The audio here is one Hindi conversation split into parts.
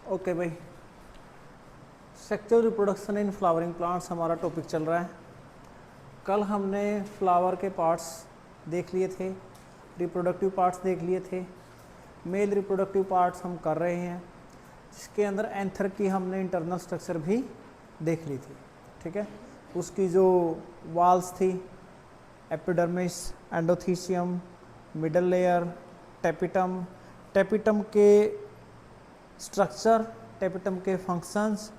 ओके भाई, sexual reproduction in flowering plants हमारा टॉपिक चल रहा है। कल हमने फ्लावर के पार्ट्स देख लिए थे, रिप्रोडक्टिव पार्ट्स देख लिए थे, मेल रिप्रोडक्टिव पार्ट्स हम कर रहे हैं, जिसके अंदर एंथर की हमने इंटरनल स्ट्रक्चर भी देख ली थी। ठीक है, उसकी जो वाल्स थी, epidermis, endothecium, middle layer, tapetum, tapetum के स्ट्रक्चर, टेपिटम के फंक्शंस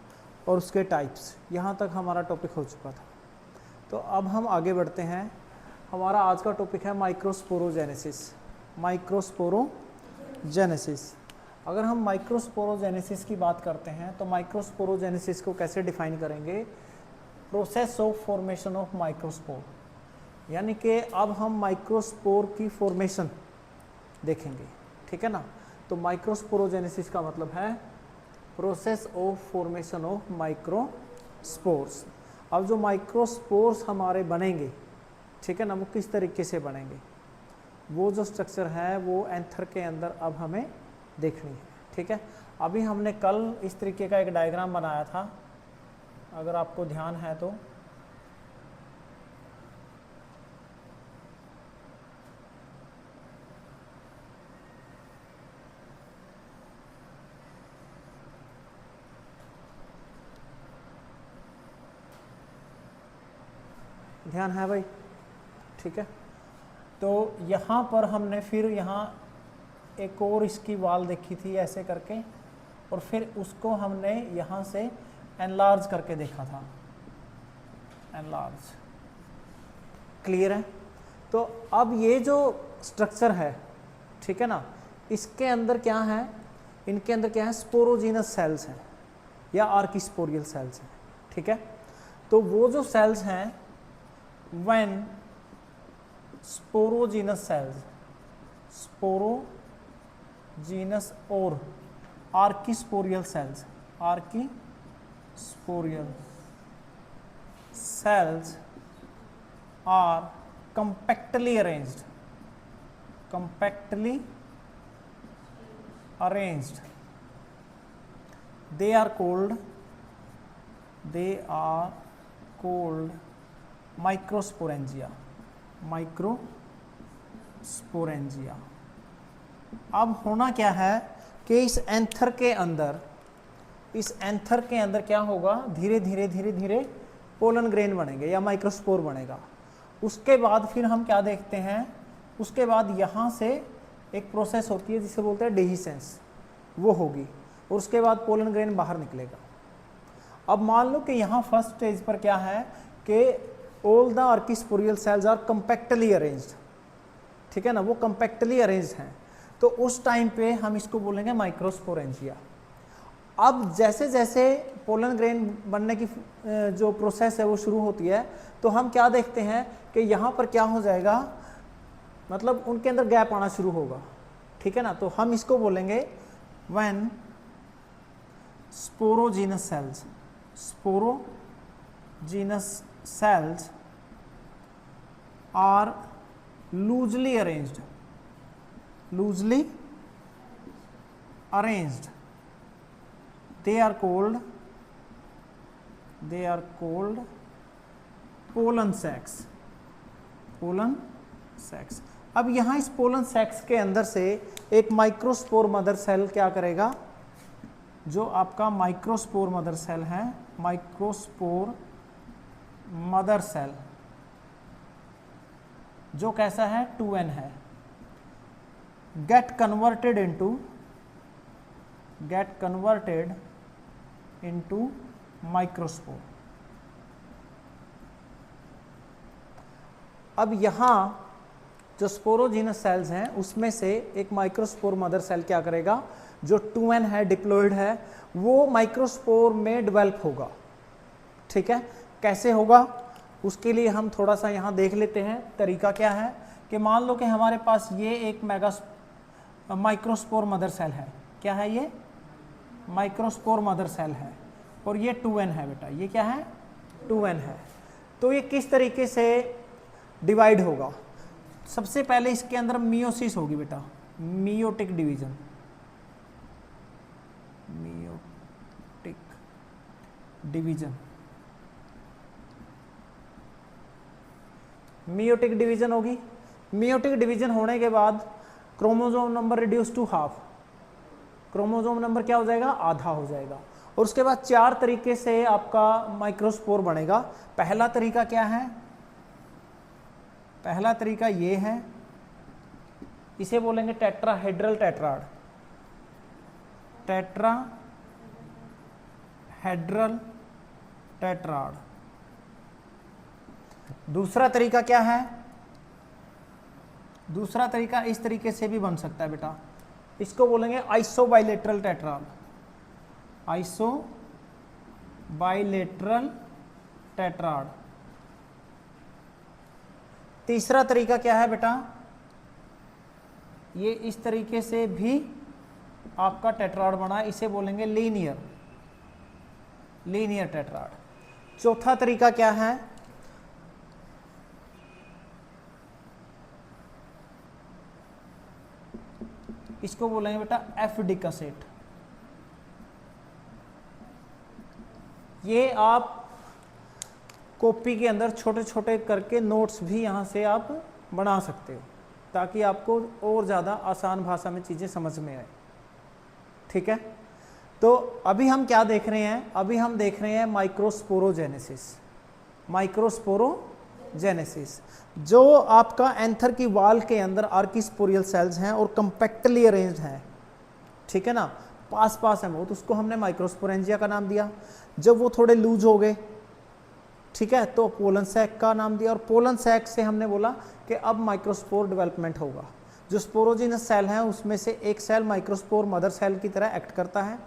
और उसके टाइप्स, यहाँ तक हमारा टॉपिक हो चुका था। तो अब हम आगे बढ़ते हैं। हमारा आज का टॉपिक है माइक्रोस्पोरोजेनेसिस। माइक्रोस्पोरोजेनेसिस, अगर हम माइक्रोस्पोरोजेनेसिस की बात करते हैं तो माइक्रोस्पोरोजेनेसिस को कैसे डिफाइन करेंगे? Process of formation of microspore, यानी कि अब हम माइक्रोस्पोर की फॉर्मेशन देखेंगे। ठीक है ना, तो माइक्रोस्पोरोजेनेसिस का मतलब है process of formation of microspores. अब जो माइक्रोस्पोर्स हमारे बनेंगे, ठीक है ना, वो किस तरीके से बनेंगे, वो जो स्ट्रक्चर है वो एंथर के अंदर अब हमें देखनी है। ठीक है, अभी हमने कल इस तरीके का एक डायग्राम बनाया था, अगर आपको ध्यान है तो। ध्यान है भाई? ठीक है, तो यहाँ पर हमने फिर यहाँ एक और इसकी वाल देखी थी ऐसे करके, और फिर उसको हमने यहाँ से एनलार्ज करके देखा था। एनलार्ज, क्लियर है? तो अब ये जो स्ट्रक्चर है, ठीक है ना, इसके अंदर क्या है, इनके अंदर क्या है, स्पोरोजीनस सेल्स हैं या आर्किस्पोरियल सेल्स हैं। ठीक है, तो वो जो सेल्स हैं, when sporogenous cells, sporogenous or archisporial cells, archisporial cells are compactly arranged, they are called microsporangia. अब होना क्या है कि इस एंथर के अंदर क्या होगा, धीरे धीरे पोलन ग्रेन बनेंगे या माइक्रोस्पोर बनेगा। उसके बाद फिर हम क्या देखते हैं, उसके बाद यहाँ से एक प्रोसेस होती है जिसे बोलते हैं डेहिसेंस, वो होगी, और उसके बाद पोलन ग्रेन बाहर निकलेगा। अब मान लो कि यहाँ फर्स्ट स्टेज पर क्या है कि all the archisporial cells are compactly arranged। ठीक है ना, वो compactly arranged हैं, तो उस टाइम पे हम इसको बोलेंगे माइक्रोस्पोरेंजिया। अब जैसे जैसे पोलन ग्रेन बनने की जो प्रोसेस है वो शुरू होती है, तो हम क्या देखते हैं कि यहाँ पर क्या हो जाएगा, मतलब उनके अंदर गैप आना शुरू होगा। ठीक है ना, तो हम इसको बोलेंगे when sporogenous cells are loosely arranged, they are called pollen sacs। अब यहाँ इस पोलन सैक्स के अंदर से एक माइक्रोस्पोर मदर सेल क्या करेगा, जो आपका माइक्रोस्पोर मदर सेल है, माइक्रोस्पोर मदर सेल जो कैसा है, 2n है, गेट कन्वर्टेड इनटू माइक्रोस्पोर। अब यहाँ जो स्पोरोजीनस सेल्स हैं उसमें से एक माइक्रोस्पोर मदर सेल क्या करेगा, जो 2n है, डिप्लॉयड है, वो माइक्रोस्पोर में डेवलप होगा। ठीक है, कैसे होगा, उसके लिए हम थोड़ा सा यहाँ देख लेते हैं। तरीका क्या है कि मान लो कि हमारे पास ये एक माइक्रोस्पोर मदर सेल है। क्या है ये? माइक्रोस्पोर मदर सेल है, और ये 2n है बेटा, ये क्या है, 2n है। तो ये किस तरीके से डिवाइड होगा? सबसे पहले इसके अंदर मियोसिस होगी बेटा, meiotic division, meiotic division, meiotic division होगी। मियोटिक डिवीजन होने के बाद chromosome number reduce to half, chromosome number क्या हो जाएगा, आधा हो जाएगा। और उसके बाद 4 तरीके से आपका माइक्रोस्पोर बनेगा। पहला तरीका क्या है, पहला तरीका ये है, इसे बोलेंगे टेट्राहेड्रल टेट्राड, टेट्राहेड्रल टेट्राड। दूसरा तरीका क्या है, दूसरा तरीका इस तरीके से भी बन सकता है बेटा, इसको बोलेंगे आइसोबाइलेटरल टेट्राड, आइसोबाइलेटरल टेट्राड। तीसरा तरीका क्या है बेटा, ये इस तरीके से भी आपका टेट्राड बना, इसे बोलेंगे लीनियर, लीनियर टेट्राड। चौथा तरीका क्या है, इसको बोलेंगे बेटा एफिडिकासेट। ये आप कॉपी के अंदर छोटे छोटे करके नोट्स भी यहाँ से आप बना सकते हो, ताकि आपको और ज़्यादा आसान भाषा में चीज़ें समझ में आए। ठीक है, तो अभी हम क्या देख रहे हैं, अभी हम देख रहे हैं माइक्रोस्पोरोजेनेसिस, माइक्रोस्पोरोजेनेसिस, जो आपका एंथर की वाल के अंदर आर्किस्पोरियल सेल्स हैं और कंपैक्टली अरेंज्ड हैं। ठीक है ना, पास पास है बहुत, उसको हमने माइक्रोस्पोरेंजिया का नाम दिया। जब वो थोड़े लूज हो गए, ठीक है, तो पोलन सैक का नाम दिया, और पोलन सैक से हमने बोला कि अब माइक्रोस्पोर डेवलपमेंट होगा। जो स्पोरोजिनस सेल हैं उसमें से एक सेल माइक्रोस्पोर मदर सेल की तरह एक्ट करता है,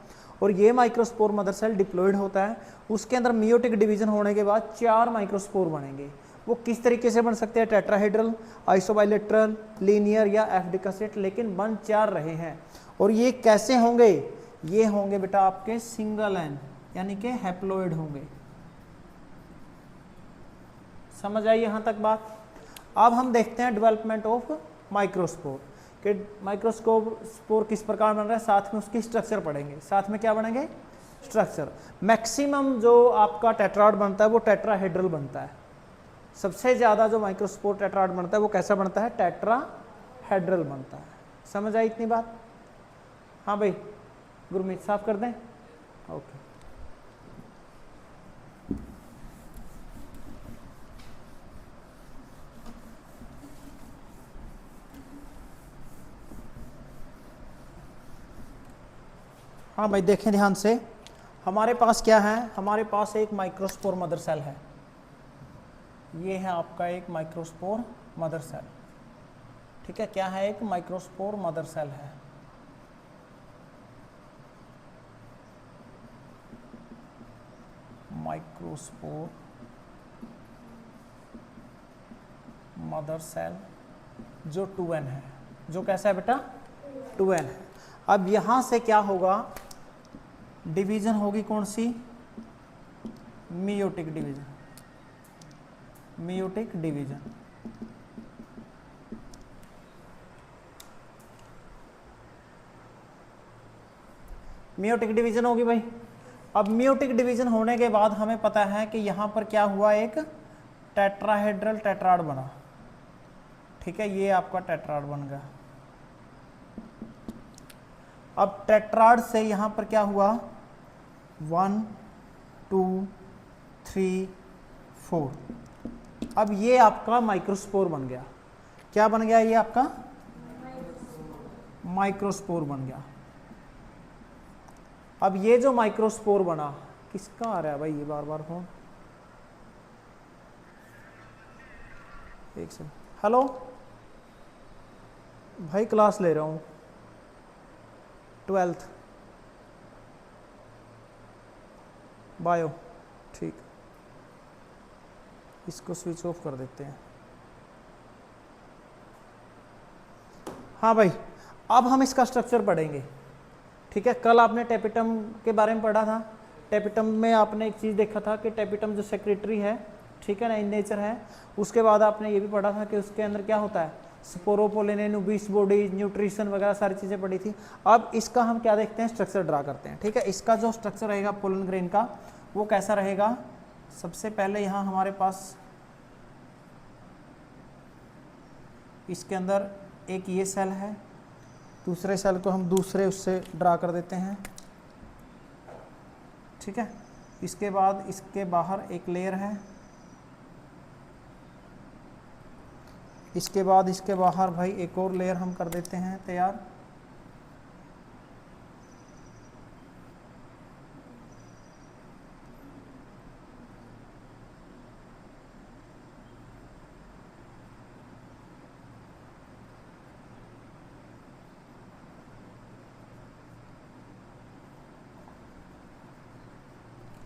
और ये माइक्रोस्पोर मदर सेल डिप्लॉयड होता है। उसके अंदर मियोटिक डिवीजन होने के बाद 4 माइक्रोस्पोर बनेंगे। वो किस तरीके से बन सकते हैं, टेट्राहेड्रल, आइसोबाइलेटरल, लीनियर या एफिडिकासेट, लेकिन बन 4 रहे हैं। और ये कैसे होंगे, ये होंगे बेटा आपके सिंगल एन, यानी कि हैप्लॉइड होंगे। समझ आई यहाँ तक बात। अब हम देखते हैं डेवलपमेंट ऑफ माइक्रोस्पोर, कि माइक्रोस्पोर किस प्रकार बन रहा है, साथ में उसकी स्ट्रक्चर पढ़ेंगे। साथ में क्या बढ़ेंगे, स्ट्रक्चर। मैक्सिमम जो आपका टेट्राड बनता है वो टेट्राहेड्रल बनता है। सबसे ज़्यादा जो माइक्रोस्पोर टेट्राड बनता है वो कैसा बनता है, टेट्राहेड्रल बनता है। समझ आई इतनी बात। हाँ भाई गुरमीत साफ कर दें, ओके। हाँ भाई देखें ध्यान से, हमारे पास क्या है, हमारे पास एक माइक्रोस्पोर मदर सेल है। ये है आपका एक माइक्रोस्पोर मदर सेल। ठीक है, क्या है, एक माइक्रोस्पोर मदर सेल है। माइक्रोस्पोर मदर सेल जो 2n है, जो कैसा है बेटा, 2n है। अब यहां से क्या होगा, डिवीजन होगी कौन सी, meiotic division, meiotic division. Meiotic division होगी भाई। अब मियोटिक डिवीजन होने के बाद हमें पता है कि यहां पर क्या हुआ, एक टेट्राहेड्रल टेट्राड बना। ठीक है, ये आपका टेट्राड बन गया। अब टेट्राड से यहां पर क्या हुआ, 1 2 3 4। अब ये आपका माइक्रोस्पोर बन गया। क्या बन गया, ये आपका माइक्रोस्पोर बन गया। अब ये जो माइक्रोस्पोर बना, किसका आ रहा है भाई ये बार बार फोन, एक सेकंड। हेलो भाई, क्लास ले रहा हूँ 12th बायो। ठीक, इसको स्विच ऑफ कर देते हैं। हाँ भाई, अब हम इसका स्ट्रक्चर पढ़ेंगे। ठीक है, कल आपने टेपिटम के बारे में पढ़ा था। टेपिटम में आपने एक चीज़ देखा था कि टेपिटम जो सेक्रेटरी है, ठीक है ना, इन नेचर है। उसके बाद आपने ये भी पढ़ा था कि उसके अंदर क्या होता है, स्पोरोपोलिन, नुबिस बॉडी, न्यूट्रिशन वगैरह सारी चीज़ें पढ़ी थी। अब इसका हम क्या देखते हैं, स्ट्रक्चर ड्रा करते हैं। ठीक है, इसका जो स्ट्रक्चर रहेगा पोलन ग्रेन का, वो कैसा रहेगा? सबसे पहले यहाँ हमारे पास इसके अंदर एक ये सेल है, दूसरे सेल को हम दूसरे उससे ड्रा कर देते हैं, ठीक है। इसके बाद इसके बाहर एक लेयर है, इसके बाद इसके बाहर भाई एक और लेयर हम कर देते हैं तैयार।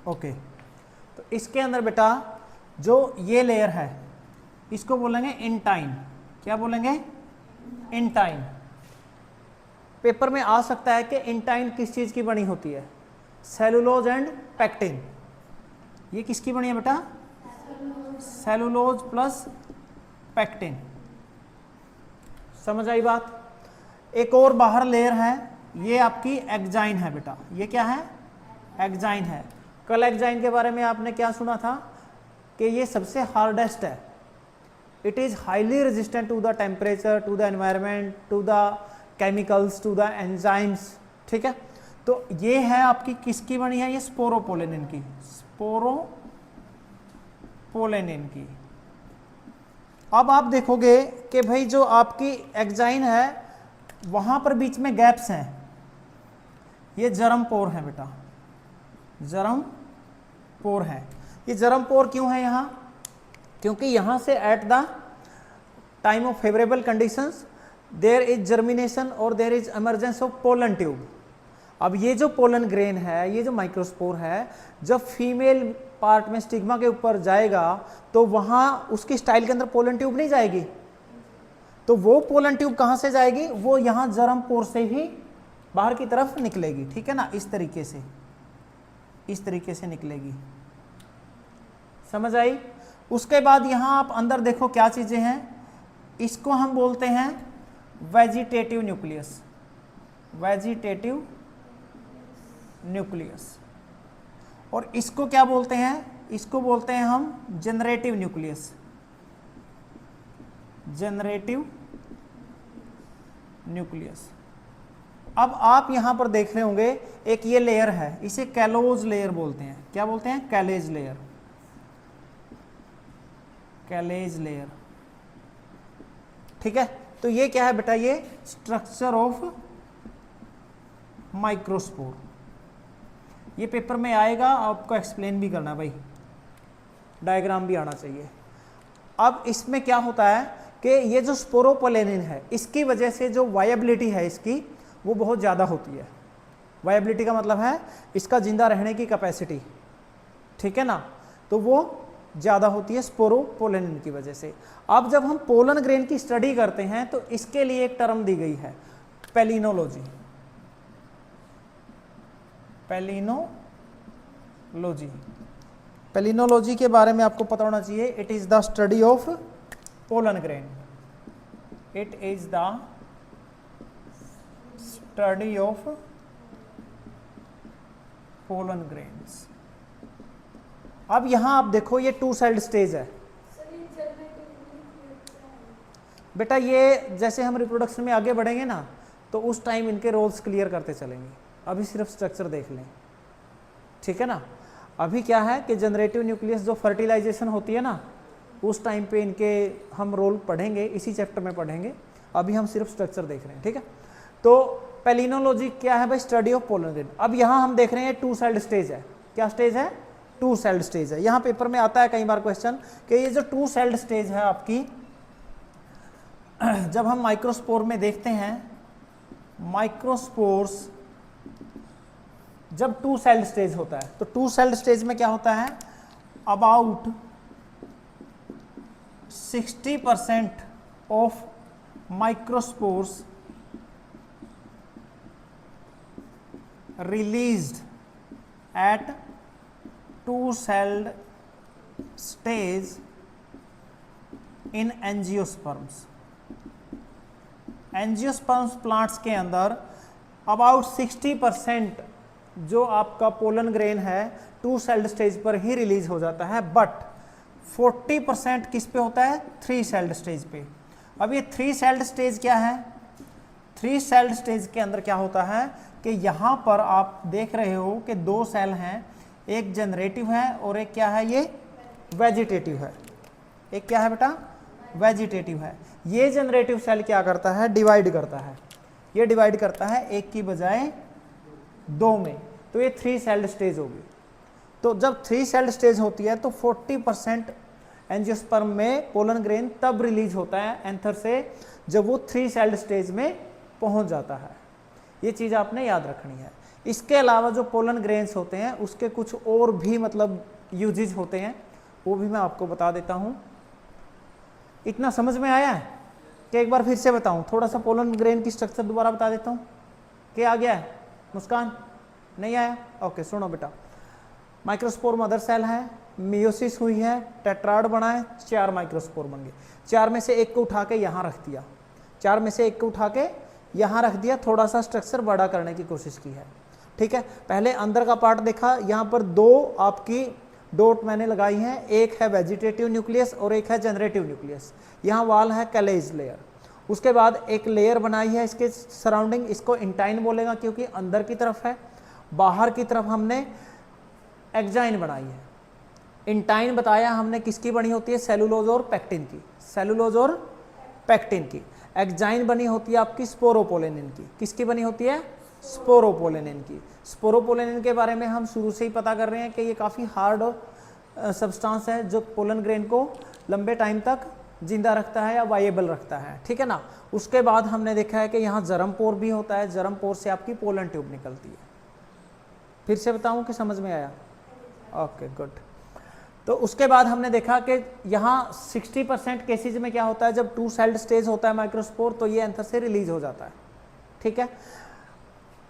ओके, तो इसके अंदर बेटा जो ये लेयर है इसको बोलेंगे इंटाइन। क्या बोलेंगे? इंटाइन। पेपर में आ सकता है कि इंटाइन किस चीज की बनी होती है? Cellulose and pectin. ये किसकी बनी है बेटा? Cellulose plus pectin. समझ आई बात? एक और बाहर लेयर है, ये आपकी एक्जाइन है बेटा। ये क्या है? एक्जाइन है। कल एक्जाइन के बारे में आपने क्या सुना था कि ये सबसे हार्डेस्ट है। It is highly resistant to the temperature, to the environment, to the chemicals, to the enzymes, ठीक है। तो ये है आपकी किसकी बनी है? ये स्पोरोपोलेनिन की, स्पोरोपोलेनिन की। अब आप देखोगे कि भाई जो आपकी एक्जाइन है वहां पर बीच में गैप्स हैं, ये जर्म पोर है बेटा, जर्म पोर है। ये जर्म पोर क्यों है यहाँ? क्योंकि यहाँ से at the time of favourable conditions there is germination और there is emergence of pollen tube. अब ये जो पोलन ग्रेन है, ये जो माइक्रोस्पोर है, जब फीमेल पार्ट में स्टिग्मा के ऊपर जाएगा तो वहाँ उसकी स्टाइल के अंदर पोलन ट्यूब नहीं जाएगी, तो वो पोलन ट्यूब कहाँ से जाएगी? वो यहाँ जर्म पोर से ही बाहर की तरफ निकलेगी, ठीक है ना। इस तरीके से, इस तरीके से निकलेगी। समझ आई? उसके बाद यहाँ आप अंदर देखो क्या चीजें हैं, इसको हम बोलते हैं वेजिटेटिव न्यूक्लियस, वेजिटेटिव न्यूक्लियस। और इसको क्या बोलते हैं? इसको बोलते हैं हम जनरेटिव न्यूक्लियस, जनरेटिव न्यूक्लियस। अब आप यहां पर देख रहे होंगे एक ये लेयर है, इसे कैलोज लेयर बोलते हैं। क्या बोलते हैं? कैलेज लेयर, कैलेज लेयर, ठीक है। तो ये क्या है बेटा? ये स्ट्रक्चर ऑफ माइक्रोस्पोर। ये पेपर में आएगा, आपको एक्सप्लेन भी करना भाई, डायग्राम भी आना चाहिए। अब इसमें क्या होता है कि ये जो स्पोरोपोलेनिन है, इसकी वजह से जो वायबिलिटी है इसकी वो बहुत ज़्यादा होती है। वायबिलिटी का मतलब है इसका जिंदा रहने की कैपेसिटी, ठीक है ना, तो वो ज़्यादा होती है स्पोरोपोलेनिन की वजह से। अब जब हम पोलन ग्रेन की स्टडी करते हैं तो इसके लिए एक टर्म दी गई है, पेलिनोलॉजी, पेलिनोलॉजी। पेलिनोलॉजी के बारे में आपको पता होना चाहिए। It is the study of pollen grain, it is the study of pollen grains. अब यहां आप देखो ये टू सेल्ड स्टेज है बेटा। ये जैसे हम रिप्रोडक्शन में आगे बढ़ेंगे ना तो उस टाइम इनके रोल्स क्लियर करते चलेंगे, अभी सिर्फ स्ट्रक्चर देख लें, ठीक है ना। अभी क्या है कि जनरेटिव न्यूक्लियस जो फर्टिलाइजेशन होती है ना, उस टाइम पे इनके हम रोल पढ़ेंगे, इसी चैप्टर में पढ़ेंगे। अभी हम सिर्फ स्ट्रक्चर देख रहे हैं, ठीक है। तो पेलिनोलॉजी क्या है भाई? Study of pollen grain. अब यहाँ हम देख रहे हैं टू सेल्ड स्टेज है। क्या स्टेज है? टू सेल्ड स्टेज है। यहाँ पेपर में आता है कई बार क्वेश्चन कि ये जो टू सेल्ड स्टेज है आपकी, जब हम माइक्रोस्पोर में देखते हैं, माइक्रोस्पोर्स जब टू सेल्ड स्टेज होता है तो टू सेल्ड स्टेज में क्या होता है? About 60% of microspores released at two-celled stage in angiosperms. Angiosperms plants के अंदर अबाउट 60% जो आपका पोलन ग्रेन है 2 सेल्ड स्टेज पर ही रिलीज हो जाता है, बट 40% किस पे होता है? 3 सेल्ड स्टेज पे। अब ये 3 सेल्ड स्टेज क्या है? 3 सेल्ड स्टेज के अंदर क्या होता है कि यहाँ पर आप देख रहे हो कि 2 सेल हैं, एक जनरेटिव है और एक क्या है? ये वेजिटेटिव है। एक क्या है बेटा? वेजिटेटिव है। ये जनरेटिव सेल क्या करता है? डिवाइड करता है। ये डिवाइड करता है एक की बजाय 2 में, तो ये 3 सेल्ड स्टेज होगी। तो जब 3 सेल्ड स्टेज होती है तो 40% एंजियोस्पर्म में पोलन ग्रेन तब रिलीज होता है एंथर से जब वो 3 सेल्ड स्टेज में पहुंच जाता है। ये चीज़ आपने याद रखनी है। इसके अलावा जो पोलन ग्रेन्स होते हैं उसके कुछ और भी मतलब यूजेज होते हैं, वो भी मैं आपको बता देता हूँ। इतना समझ में आया है कि एक बार फिर से बताऊं? थोड़ा सा पोलन ग्रेन की स्ट्रक्चर दोबारा बता देता हूँ। क्या आ गया है? मुस्कान नहीं आया? ओके, सुनो बेटा। माइक्रोस्पोर मदर सेल है, मियोसिस हुई है, टेट्राड बना है, 4 माइक्रोस्पोर बन गए। 4 में से एक को उठा के यहाँ रख दिया, 4 में से एक को उठा के यहाँ रख दिया, थोड़ा सा स्ट्रक्चर बड़ा करने की कोशिश की है। ठीक है, पहले अंदर का पार्ट देखा, यहाँ पर 2 आपकी डॉट मैंने लगाई हैं, एक है वेजिटेटिव न्यूक्लियस और एक है जनरेटिव न्यूक्लियस। यहाँ वाल है कैलेज लेयर। उसके बाद एक लेयर बनाई है इसके सराउंडिंग, इसको इंटाइन बोलेगा क्योंकि अंदर की तरफ है। बाहर की तरफ हमने एक्जाइन बनाई है। इंटाइन बताया हमने किसकी बनी होती है? सेलुलोज और पेक्टिन की, सेलुलोज और पेक्टिन की। एक्जाइन बनी होती है आपकी स्पोरोपोलेनिन की। किसकी बनी होती है? स्पोरोपोलेनिन की। स्पोरोपोलेनिन के बारे में हम शुरू से ही पता कर रहे हैं कि ये काफ़ी हार्ड सब्सटेंस है जो पोलन ग्रेन को लंबे टाइम तक जिंदा रखता है या वाइएबल रखता है। ठीक है ना। उसके बाद हमने देखा है कि यहाँ जर्म पोर भी होता है, जर्म पोर से आपकी पोलन ट्यूब निकलती है। फिर से बताऊँ कि समझ में आया? Okay, good. तो उसके बाद हमने देखा कि यहाँ 60% केसेज में क्या होता है, जब 2 सेल्ड स्टेज होता है माइक्रोस्पोर तो ये एंथर से रिलीज हो जाता है। ठीक है,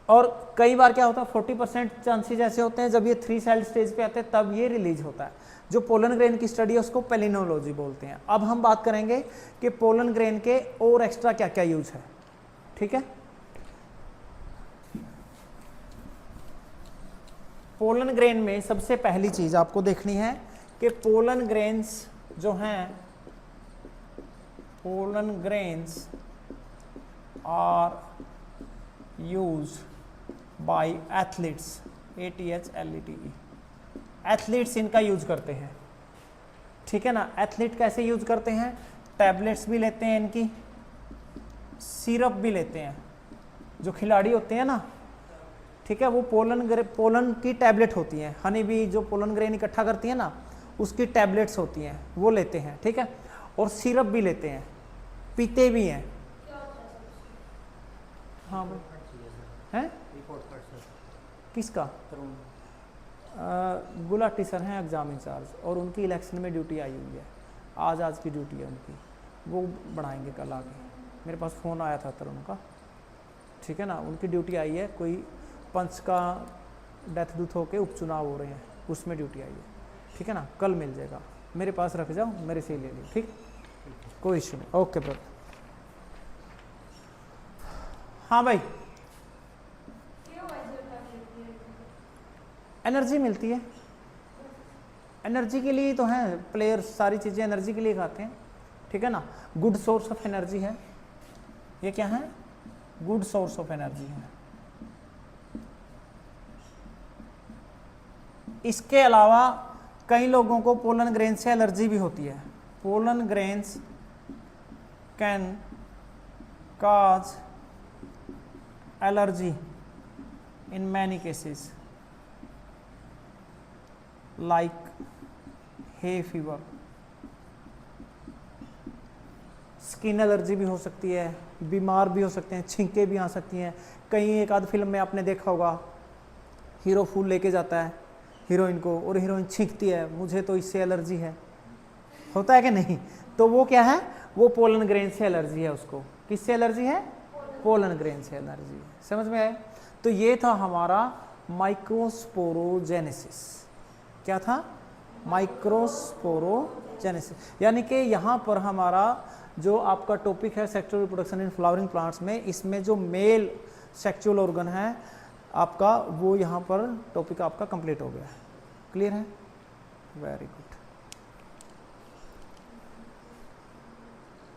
और कई बार क्या होता है 40% चांसेस ऐसे होते हैं जब ये 3 सेल्ड स्टेज पे आते हैं तब ये रिलीज होता है। जो पोलन ग्रेन की स्टडी है उसको पेलिनोलॉजी बोलते हैं। अब हम बात करेंगे कि पोलन ग्रेन के और एक्स्ट्रा क्या क्या यूज है। ठीक है, पोलन ग्रेन में सबसे पहली चीज आपको देखनी है कि पोलन ग्रेन्स जो हैं, pollen grains are use by athletes, ATHLETE, athletes इनका यूज करते हैं। ठीक है ना। एथलीट कैसे यूज करते हैं? टैबलेट्स भी लेते हैं इनकी, सिरप भी लेते हैं। जो खिलाड़ी होते हैं ना, ठीक है, वो पोलन की टैबलेट होती हैं, हनी बी जो पोलन ग्रेन इकट्ठा करती है ना उसकी टैबलेट्स होती हैं, वो लेते हैं। ठीक है, और सिरप भी लेते हैं, पीते भी हैं। हाँ वो हैं किसका? गुलाटी सर हैं एग्जाम इंचार्ज, और उनकी इलेक्शन में ड्यूटी आई हुई है। आज की ड्यूटी है उनकी, वो बढ़ाएंगे कल आगे। मेरे पास फ़ोन आया था तरुण का। ठीक है ना, उनकी ड्यूटी आई है, कोई पंच का डेथ डूथ होके उपचुनाव हो रहे हैं, उसमें ड्यूटी आई है। ठीक है ना, कल मिल जाएगा, मेरे पास रख जाओ, मेरे से ही ले लो। ठीक, कोई इशू नहीं। Okay brother. हाँ भाई, एनर्जी मिलती है, एनर्जी के लिए तो है प्लेयर्स, सारी चीज़ें एनर्जी के लिए खाते हैं। ठीक है ना, गुड सोर्स ऑफ एनर्जी है ये। क्या है? गुड सोर्स ऑफ एनर्जी है। इसके अलावा कई लोगों को पोलन ग्रेन से एलर्जी भी होती है। Pollen grains can cause allergy in many cases like hay fever. Skin allergy भी हो सकती है, बीमार भी हो सकते हैं, छींकें भी आ सकती हैं। कहीं एक आध फिल्म में आपने देखा होगा, हीरो फूल लेके जाता है हीरोइन को और हीरोइन छींकती है, मुझे तो इससे एलर्जी है। होता है कि नहीं? तो वो क्या है? वो पोलन ग्रेन से एलर्जी है उसको। किससे एलर्जी है? पोलन ग्रेन से एलर्जी है। समझ में आया? तो ये था हमारा माइक्रोस्पोरोजेनेसिस। क्या था? माइक्रोस्पोरोजेनेसिस। यानी कि यहाँ पर हमारा जो आपका टॉपिक है sexual reproduction in flowering plants में, इसमें जो मेल सेक्सुअल ऑर्गन है आपका वो यहाँ पर टॉपिक आपका कंप्लीट हो गया है। क्लियर है? Very good.